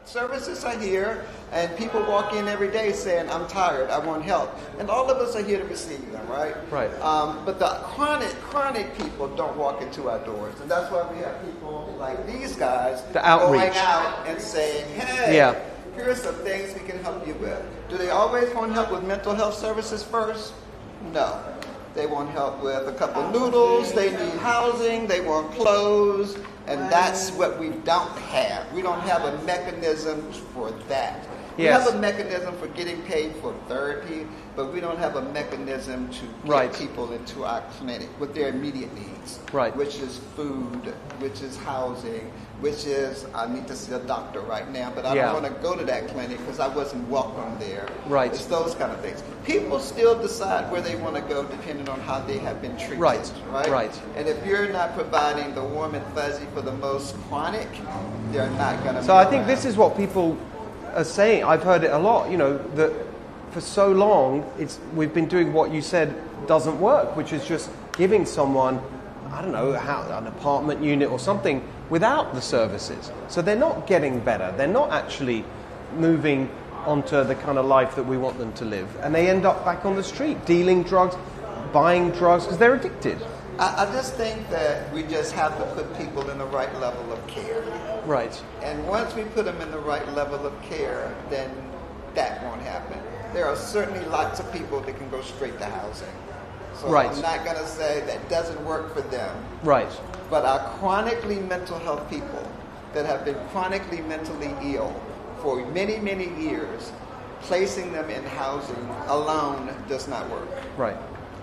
Services are here, and people walk in every day saying, I'm tired, I want help. And all of us are here to receive them, right? Right. But the chronic people don't walk into our doors. And that's why we have people like these guys The outreach. going out and saying, hey, here's some things we can help you with. Do they always want help with mental health services first? No. They want help with a couple noodles, they need housing, they want clothes, and that's what we don't have. We don't have a mechanism for that. We Yes. have a mechanism for getting paid for therapy, but we don't have a mechanism to get people into our clinic with their immediate needs, which is food, which is housing, which is, I need to see a doctor right now, but I don't want to go to that clinic because I wasn't welcome there. Right. It's those kind of things. People still decide where they want to go depending on how they have been treated. Right. And if you're not providing the warm and fuzzy for the most chronic, they're not going to. So I think this is what people are saying. I've heard it a lot. That for so long we've been doing what you said doesn't work, which is just giving someone, I don't know, an apartment unit or something without the services. So they're not getting better. They're not actually moving onto the kind of life that we want them to live. And they end up back on the street, dealing drugs, buying drugs, because they're addicted. I just think that we just have to put people in the right level of care. Right. And once we put them in the right level of care, then that won't happen. There are certainly lots of people that can go straight to housing. So I'm not going to say that doesn't work for them. Right. But our chronically mental health people that have been chronically mentally ill for many, many years, placing them in housing alone does not work. Right.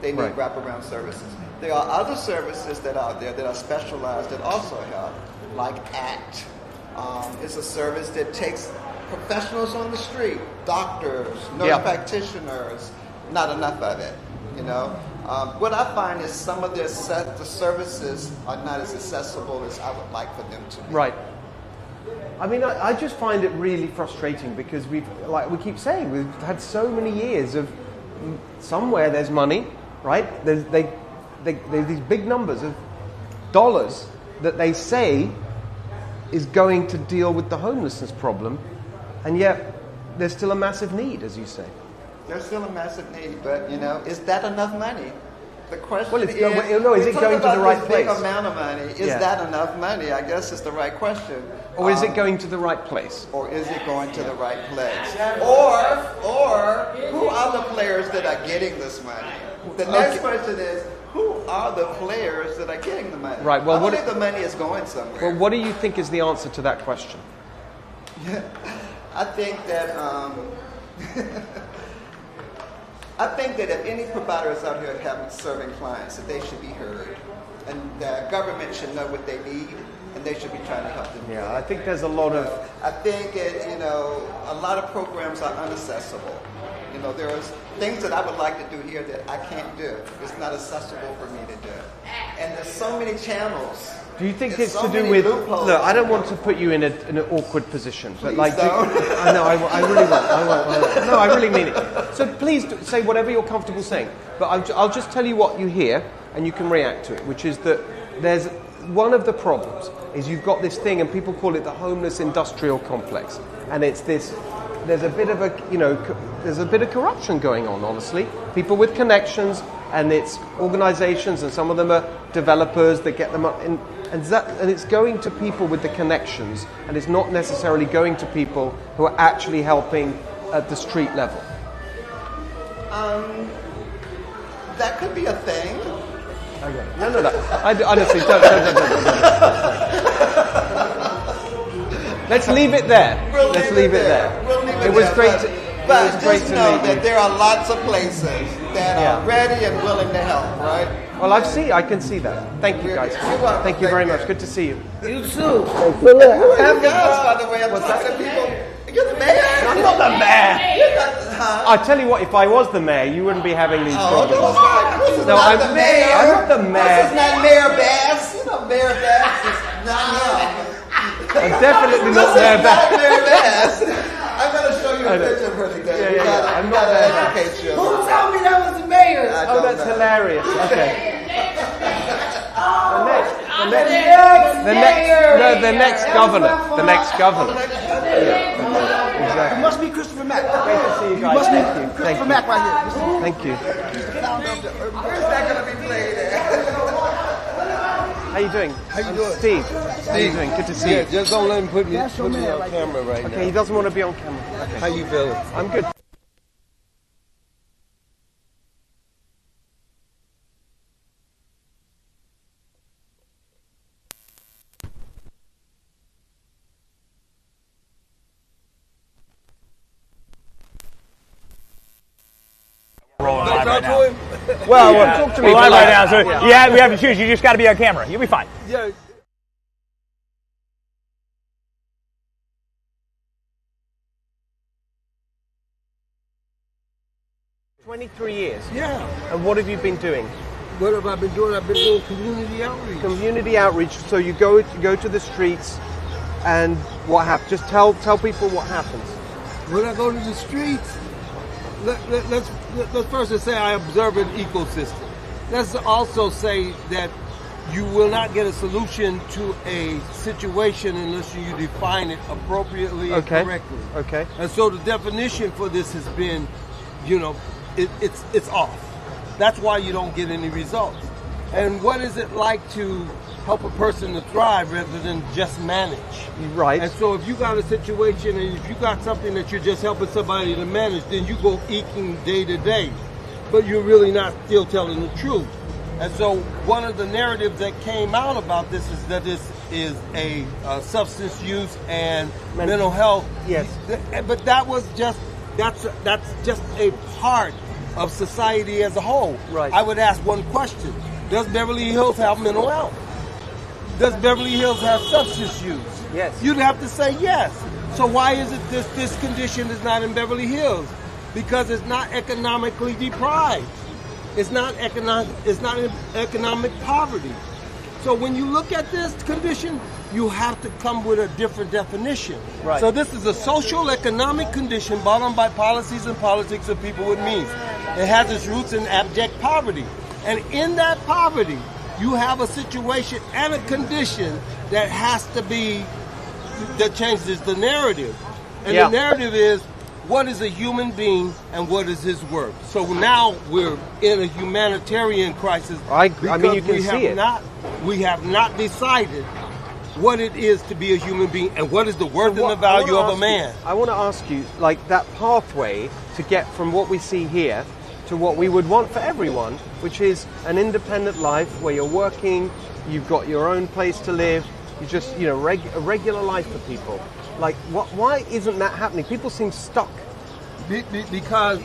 They need wraparound services. There are other services that are out there that are specialized that also help, like ACT. It's a service that takes professionals on the street, doctors, nurse practitioners, not enough of it, What I find is some of the services are not as accessible as I would like for them to be. Right. I mean, I just find it really frustrating because we keep saying, we've had so many years of somewhere there's money, right? There's these big numbers of dollars that they say is going to deal with the homelessness problem, and yet there's still a massive need, as you say. There's still a massive need, but, is that enough money? The question is it going to the right place? Big amount of money. Is that enough money? I guess is the right question. Or is it going to the right place? Or is it going to the right place? Or who are the players that are getting this money? The next question is, who are the players that are getting the money? Right. Well, I believe the money is going somewhere. Well, what do you think is the answer to that question? I think that if any provider is out here serving clients, that they should be heard, and the government should know what they need, and they should be trying to help them. Yeah, I think there's a lot of. I think a lot of programs are inaccessible. There's things that I would like to do here that I can't do. It's not accessible for me to do, and there's so many channels. Do you think it's to do with? Look, I don't want to put you in an awkward position, but I really won't. No, I really mean it. So please say whatever you're comfortable saying. But I'll just tell you what you hear, and you can react to it. Which is that there's one of the problems is you've got this thing, and people call it the homeless industrial complex, and it's this. There's a bit of there's a bit of corruption going on. Honestly, people with connections, and it's organisations, and some of them are developers that get them up in. And it's going to people with the connections, and it's not necessarily going to people who are actually helping at the street level. That could be a thing. Okay. No. Honestly, don't. Let's leave it there. Let's leave it there. It was great to meet that there are lots of places that are ready and willing to help, right? Well, I can see that. Thank you, guys. Thank you very much. Good to see you. You too. By the way, I'm talking to people. You're the mayor? I'm not the mayor. I tell you what, if I was the mayor, you wouldn't be having these problems. No, I'm the mayor. I'm not the mayor. This is not Mayor Bass. Mayor Bass is not him. I'm definitely not Mayor Bass. Mayor Bass. I'm going to show you a picture pretty good. I'm not Mayor Bass. Who told me that was the mayor? Oh, that's hilarious. Okay. The next governor. Exactly. You must be Christopher Mack. Great to see you guys. must be Thank you. Christopher Mack right here. Thank you. Where's that going to be played at? How you doing? How you doing? Steve. How you doing? Good to see you. Just don't let him put me on camera right Okay, he doesn't want to be on camera. Okay. How you feeling? I'm good. Rolling live Talk right to now. him. Well, talk to me. We're live right now, so Yeah. yeah, we have to choose. You just got to be on camera. You'll be fine. Yeah. 23 years. Yeah. And what have you been doing? What have I been doing? I've been doing community outreach. Community outreach. So you go to the streets, and what happens? Just tell people what happens. When I go to the streets, let's first say I observe an ecosystem. Let's also say that you will not get a solution to a situation unless you define it appropriately and correctly. Okay. And so the definition for this has been, it's off. That's why you don't get any results. And what is it like to help a person to thrive rather than just manage? Right. And so if you got a situation and if you got something that you're just helping somebody to manage, then you go eking day to day. But you're really not still telling the truth. And so one of the narratives that came out about this is that this is a substance use and mental health. Yes. But that's just a part of society as a whole. Right. I would ask one question. Does Beverly Hills have mental health? Does Beverly Hills have substance use? Yes. You'd have to say yes. So why is it this condition is not in Beverly Hills? Because it's not economically deprived. It's not economic poverty. So when you look at this condition, you have to come with a different definition. Right. So this is a social economic condition brought on by policies and politics of people with means. It has its roots in abject poverty. And in that poverty, you have a situation and a condition that has to be, that changes the narrative. And Yeah. the narrative is, what is a human being and what is his worth? So now we're in a humanitarian crisis. I mean, you can we see have it. We have not decided what it is to be a human being and what is the worth and the value of a man. I want to ask you, like, that pathway to get from what we see here to what we would want for everyone, which is an independent life where you're working, you've got your own place to live, you just, a regular life for people. Like, why isn't that happening? People seem stuck. Because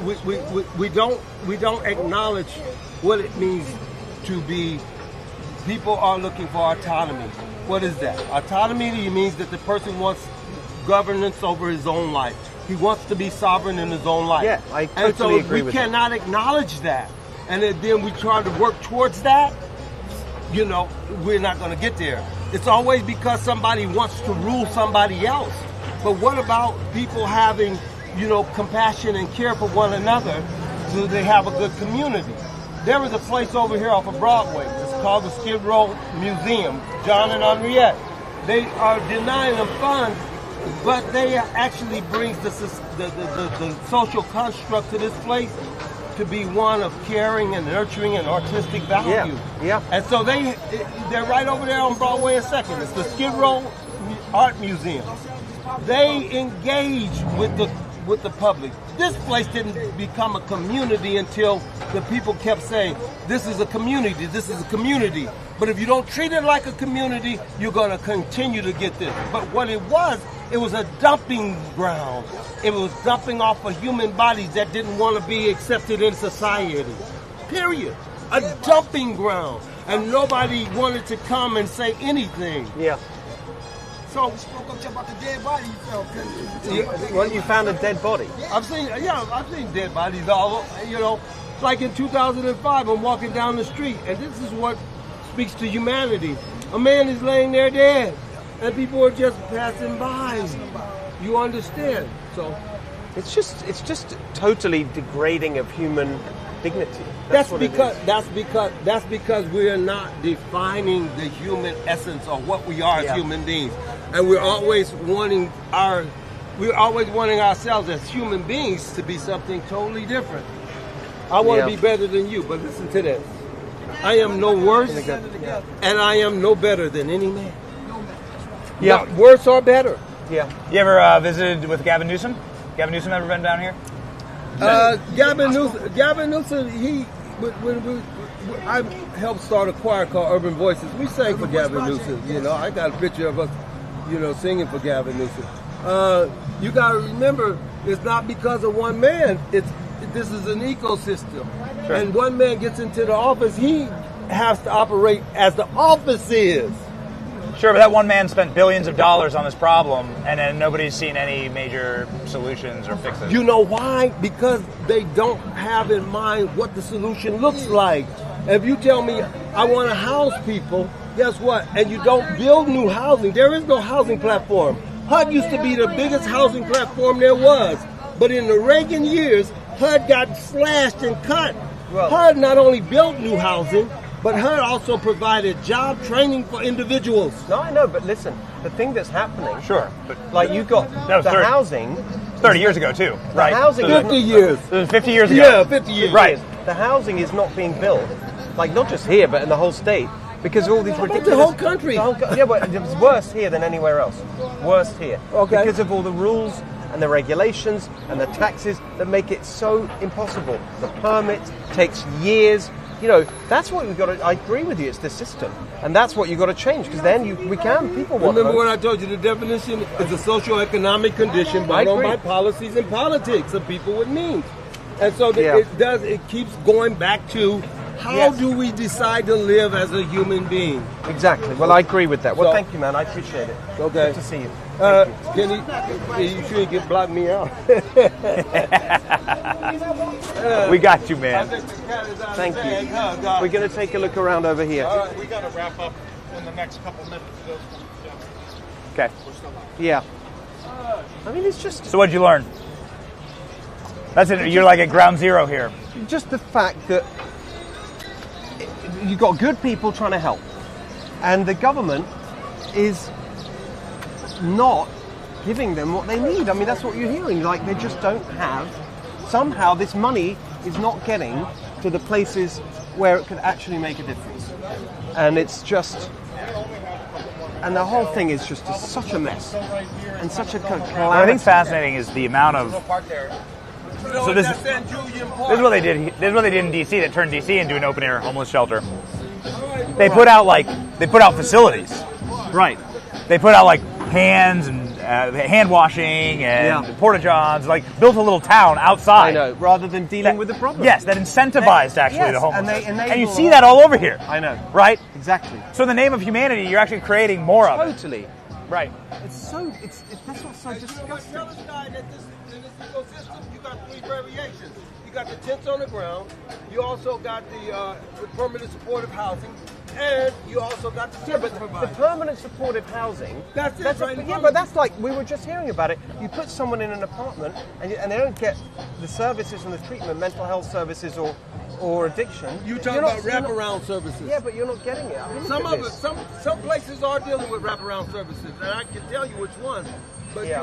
we don't acknowledge what it means to be. People are looking for autonomy. What is that? Autonomy means that the person wants governance over his own life. He wants to be sovereign in his own life. Yeah, I totally agree with we that. cannot acknowledge that, and then we try to work towards that. We're not going to get there. It's always because somebody wants to rule somebody else. But what about people having, compassion and care for one another so they have a good community? There is a place over here off of Broadway. It's called the Skid Row Museum, John and Henriette. They are denying them funds, but they actually brings the social construct to this place to be one of caring and nurturing and artistic value. Yeah. And so they're right over there on Broadway and Second. It's the Skid Row Art Museum. They engage with the public. This place didn't become a community until the people kept saying, this is a community, this is a community. But if you don't treat it like a community, you're going to continue to get this. But what it was a dumping ground. It was dumping off of human bodies that didn't want to be accepted in society. Period. A dumping ground. And nobody wanted to come and say anything. Yeah. So Spoke up about the dead body you felt. Well, you found a dead body. I've seen dead bodies all, like in 2005, I'm walking down the street, and this is what speaks to humanity. A man is laying there dead, and people are just passing by. You understand? So It's just totally degrading of human dignity. that's what it because is. we're not defining the human essence of what we are as human beings. and we're always wanting ourselves as human beings to be something totally different. I want to Yeah. be better than you, but listen to this. I am no worse, and I am no better than any man. Yeah. Not worse or better. Yeah. You ever visited with Gavin Newsom? Gavin Newsom ever been down here? Gavin Newsom, I helped start a choir called Urban Voices. We sang for Gavin Newsom. You know, I got a picture of us, singing for Gavin Newsom. You got to remember, it's not because of one man. This is an ecosystem. Sure. And one man gets into the office, he has to operate as the office is. Sure, but that one man spent billions of dollars on this problem, and then nobody's seen any major solutions or fixes. You know why? Because they don't have in mind what the solution looks like. If you tell me I want to house people, guess what? And you don't build new housing, there is no housing platform. HUD used to be the biggest housing platform there was. But in the Reagan years, HUD got slashed and cut. Well- HUD not only built new housing, but HUD also provided job training for individuals. No, I know, but listen, the thing that's happening, Sure, but like you got That was the 30. housing, 30 years ago too, right? housing- So 50 years. It was 50 years ago. Yeah, 50 years. Right. the housing is not being built, like not just here, but in the whole state, because all these ridiculous... the whole country. Yeah, but it's worse here than anywhere else. Worse here. Okay. Because of all the rules and the regulations and the taxes that make it so impossible. The permit takes years. You know, that's what we've got to... I agree with you, it's the system. And that's what you've got to change, because then people want Remember to what I told you, the definition is a socio-economic condition brought on agree. by policies and politics of people with means. And so Yeah. it keeps going back to how Yes. do we decide to live as a human being? Exactly. Well, I agree with that. Well, So- thank you, man. I appreciate it. Okay. Good to see you. Kenny, you sure you can block me out? We got you, man. Thank you. We're going to take a look around over here. We got to wrap up in the next couple minutes. Okay. Yeah. I mean, it's just So what'd you learn? That's it. You're like at ground zero here. just the fact that you've got good people trying to help, and the government is not giving them what they need. I mean, that's what you're hearing. Like, they just don't have. Somehow, this money is not getting to the places where it could actually make a difference, and it's just. And the whole thing is just such a mess and such a calamity. What I think's fascinating is the amount of. So this is what they did. This is what they did in DC that turned DC into an open air homeless shelter. They put out facilities. Right. They put out like hands and hand washing and Yeah. porta johns. Like built a little town outside. I know. Rather than dealing with the problem. Yes, that incentivized actually yes, the homeless. and they enable and you see that all over here. I know. Right? Exactly. So in the name of humanity, you're actually creating more of it. Totally. Right. It's so. That's what's so disgusting. Tell this guy that in this ecosystem, you got three variations. You got the tents on the ground. You also got the permanent supportive housing, and you also got the service The providers. permanent supportive housing. That's it, right in Yeah, front but of that's like we were just hearing about it. You put someone in an apartment, and they don't get the services and the treatment, mental health services or addiction. You talk You're about not- you're not- whaparound services. Yeah, but you're not getting it. I mean, look Some at of it, this. some places are dealing with wraparound services, and I can tell you which one. But Yeah.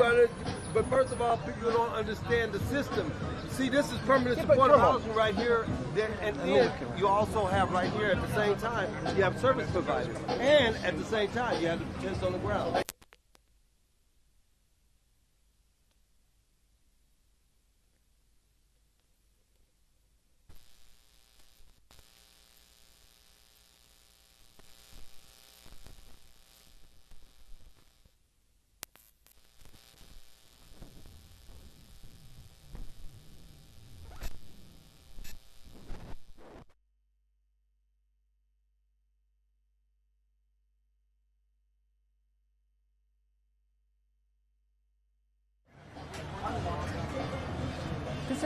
but first of all, people don't understand the system. See, this is permanent Yeah, but supportive come on. housing right here, and then you also have right here at the same time you have service providers, and at the same time you have the tents on the ground.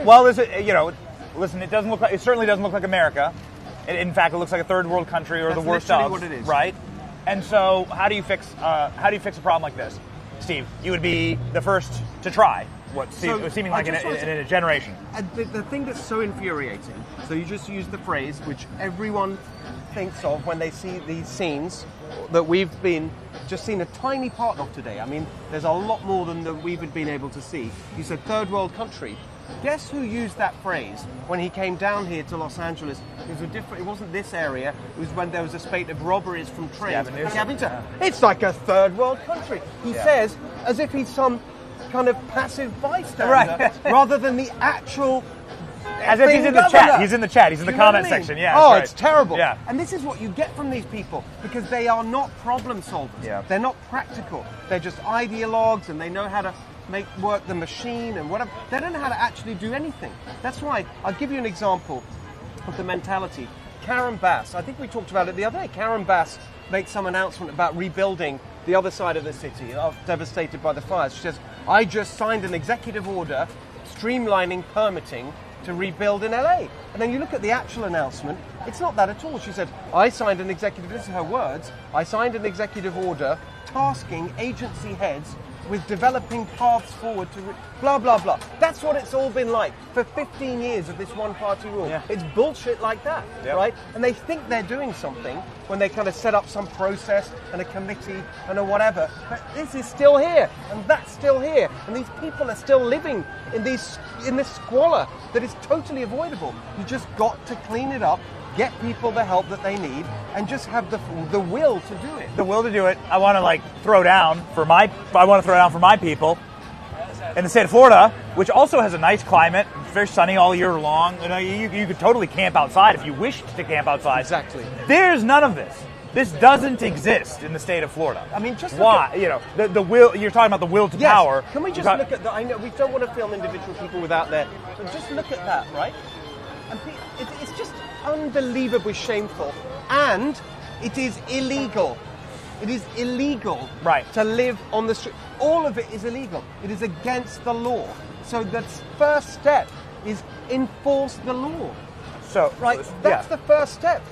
Well, listen. It doesn't look like. It certainly doesn't look like America. In fact, it looks like a third world country or That's the worst literally of. what it is. Right. And so, how do you fix a problem like this, Steve? You would be the first to try. seeming like in a generation. And the thing that's so infuriating, so you just use the phrase which everyone thinks of when they see these scenes that we've just seen a tiny part of today. I mean, there's a lot more than that we've been able to see. You said third world country. Guess who used that phrase when he came down here to Los Angeles? It wasn't this area. It was when there was a spate of robberies from trains. It's like a third world country. He says as if he's some kind of passive bystander, rather than the actual. As if he's in the chat. He's in the chat. He's in the comment section. Yeah. It's terrible. Yeah. And this is what you get from these people because they are not problem solvers. Yeah. They're not practical. They're just ideologues, and they know how to make work the machine and whatever. They don't know how to actually do anything. That's why I'll give you an example of the mentality. Karen Bass, I think we talked about it the other day. Karen Bass makes some announcement about rebuilding the other side of the city, devastated by the fires. She says, I just signed an executive order streamlining permitting to rebuild in LA. And then you look at the actual announcement, it's not that at all. She said, I signed an executive, this is her words, I signed an executive order tasking agency heads with developing paths forward to blah, blah, blah. That's what it's all been like for 15 years of this one-party rule. Yeah. It's bullshit like that, right? And they think they're doing something when they kind of set up some process and a committee and a whatever. But this is still here, and that's still here. And these people are still living in this squalor that is totally avoidable. You just got to clean it up, get people the help that they need, and just have the will to do it. The will to do it. I want to throw down for my people in the state of Florida, which also has a nice climate, very sunny all year long. You could totally camp outside if you wished to camp outside. Exactly. There's none of this. This doesn't exist in the state of Florida. I mean, just why? The will. You're talking about the will to power. Can we just look at I know we don't want to film individual people without their. But just look at that, right? And it's just unbelievably shameful, and it is illegal. It is illegal to live on the street. All of it is illegal. It is against the law. So the first step is enforce the law. So that's the first step,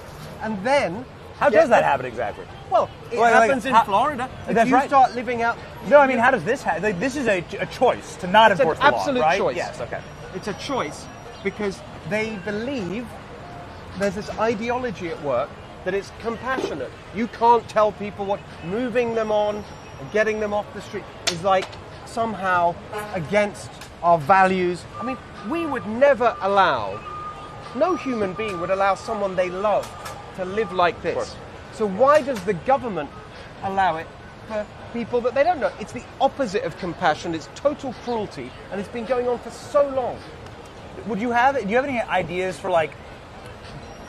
and then how does that happen exactly? Well, it happens in Florida. If you start living out. No, I mean, how does this happen? This is a choice to not enforce the law, right? It's an absolute choice. Yes. Okay. It's a choice because they believe there's this ideology at work that it's compassionate. You can't tell people what moving them on and getting them off the street is like somehow against our values. I mean, we would never allow, no human being would allow someone they love to live like this. So why does the government allow it for people that they don't know? It's the opposite of compassion. It's total cruelty, and it's been going on for so long. Do you have any ideas for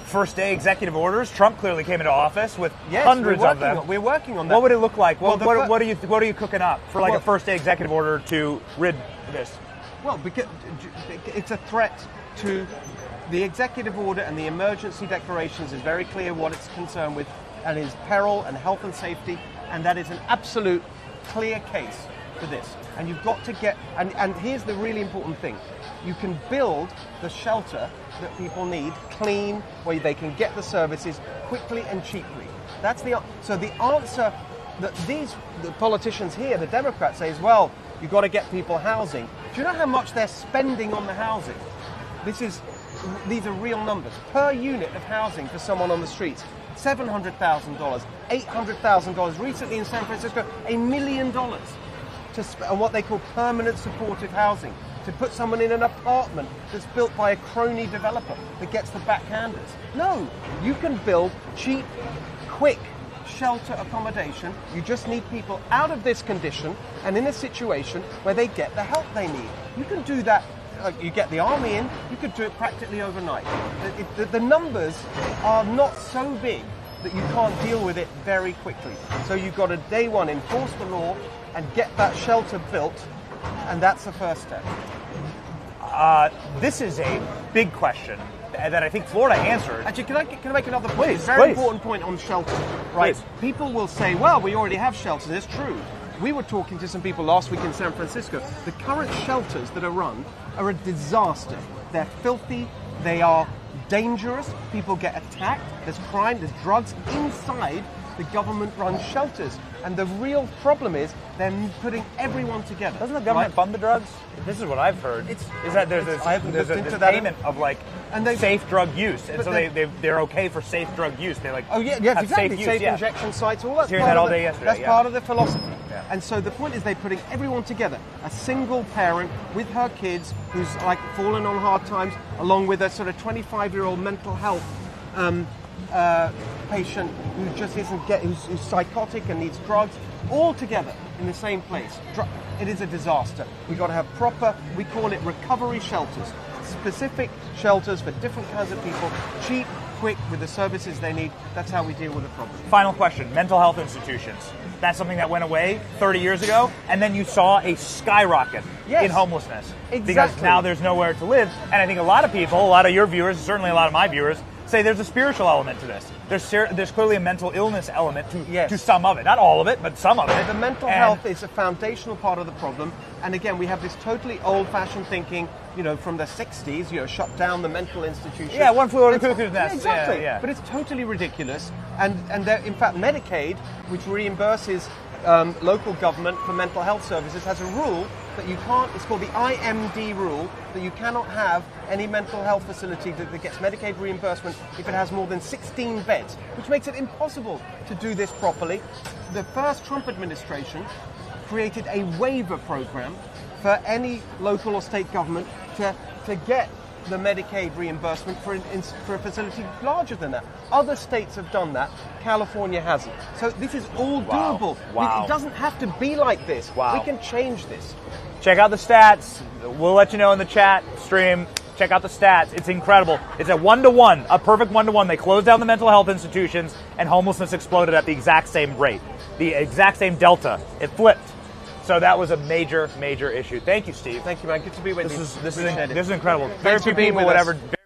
first day executive orders? Trump clearly came into office with hundreds of them. We're working on that. What would it look like? What are you cooking up for a first day executive order to rid this? Well, because it's a threat to the executive order, and the emergency declarations is very clear what it's concerned with, and is peril and health and safety, and that is an absolute clear case for this. And you've got to get, and here's the really important thing. You can build the shelter that people need, clean, where they can get the services quickly and cheaply. So the answer that the politicians here, the Democrats, say is, well, you've got to get people housing. Do you know how much they're spending on the housing? These are real numbers. Per unit of housing for someone on the streets, $700,000, $800,000. Recently in San Francisco, $1 million on what they call permanent supportive housing, to put someone in an apartment that's built by a crony developer that gets the backhanders. No, you can build cheap, quick shelter accommodation. You just need people out of this condition and in a situation where they get the help they need. You can do that. You get the army in, you could do it practically overnight. The numbers are not so big that you can't deal with it very quickly. So you've got to, day one, enforce the law and get that shelter built, and that's the first step. This is a big question that I think Florida answered. Actually, can I make another point? Please, it's a very important point on shelter, right? Please. People will say, well, we already have shelters. It's true. We were talking to some people last week in San Francisco. The current shelters that are run are a disaster. They're filthy. They are dangerous. People get attacked. There's crime. There's drugs inside the government runs shelters. And the real problem is they're putting everyone together. Doesn't the government fund the drugs? This is what I've heard. Is that there's I haven't this looked into that. payment of like And they- safe drug use, and But so they're okay for safe drug use. They like Oh yeah, have exactly. safe use. Injection sites, all that's Hearing part that of all the- day yesterday, That's yeah. part of the philosophy. Yeah. And so the point is they're putting everyone together. A single parent with her kids who's like fallen on hard times, along with a sort of 25-year-old mental health patient who just who's psychotic and needs drugs, all together in the same place. It is a disaster. We've got to have proper, we call it recovery shelters, specific shelters for different kinds of people, cheap, quick, with the services they need. That's how we deal with the problem. Final question: mental health institutions. That's something that went away 30 years ago, and then you saw a skyrocket Yes. in homelessness because Exactly. now there's nowhere to live. And I think a lot of people, a lot of your viewers, certainly a lot of my viewers, say there's a spiritual element to this. There's clearly a mental illness element to some of it, not all of it, but some of it. The mental And health is a foundational part of the problem. And again, we have this totally old-fashioned thinking, from the 60s, shut down the mental institutions. Yeah, one flew over the cuckoo's nest. Yeah, exactly. Yeah. But it's totally ridiculous. And in fact, Medicaid, which reimburses local government for mental health services, has a rule that you can't, it's called the IMD rule, that you cannot have any mental health facility that gets Medicaid reimbursement if it has more than 16 beds, which makes it impossible to do this properly. The first Trump administration created a waiver program for any local or state government to get the Medicaid reimbursement for a facility larger than that. Other states have done that. California hasn't. So this is all doable. Wow. It doesn't have to be like this. Wow. We can change this. Check out the stats. We'll let you know in the chat stream. Check out the stats. It's incredible. It's a 1-to-1, a perfect 1-to-1. They closed down the mental health institutions and homelessness exploded at the exact same rate. The exact same delta. It flipped. So that was a major, major issue. Thank you, Steve. Thank you, man. Good to be with you. This Appreciate it. is incredible. Very Thanks few for being people with would us. ever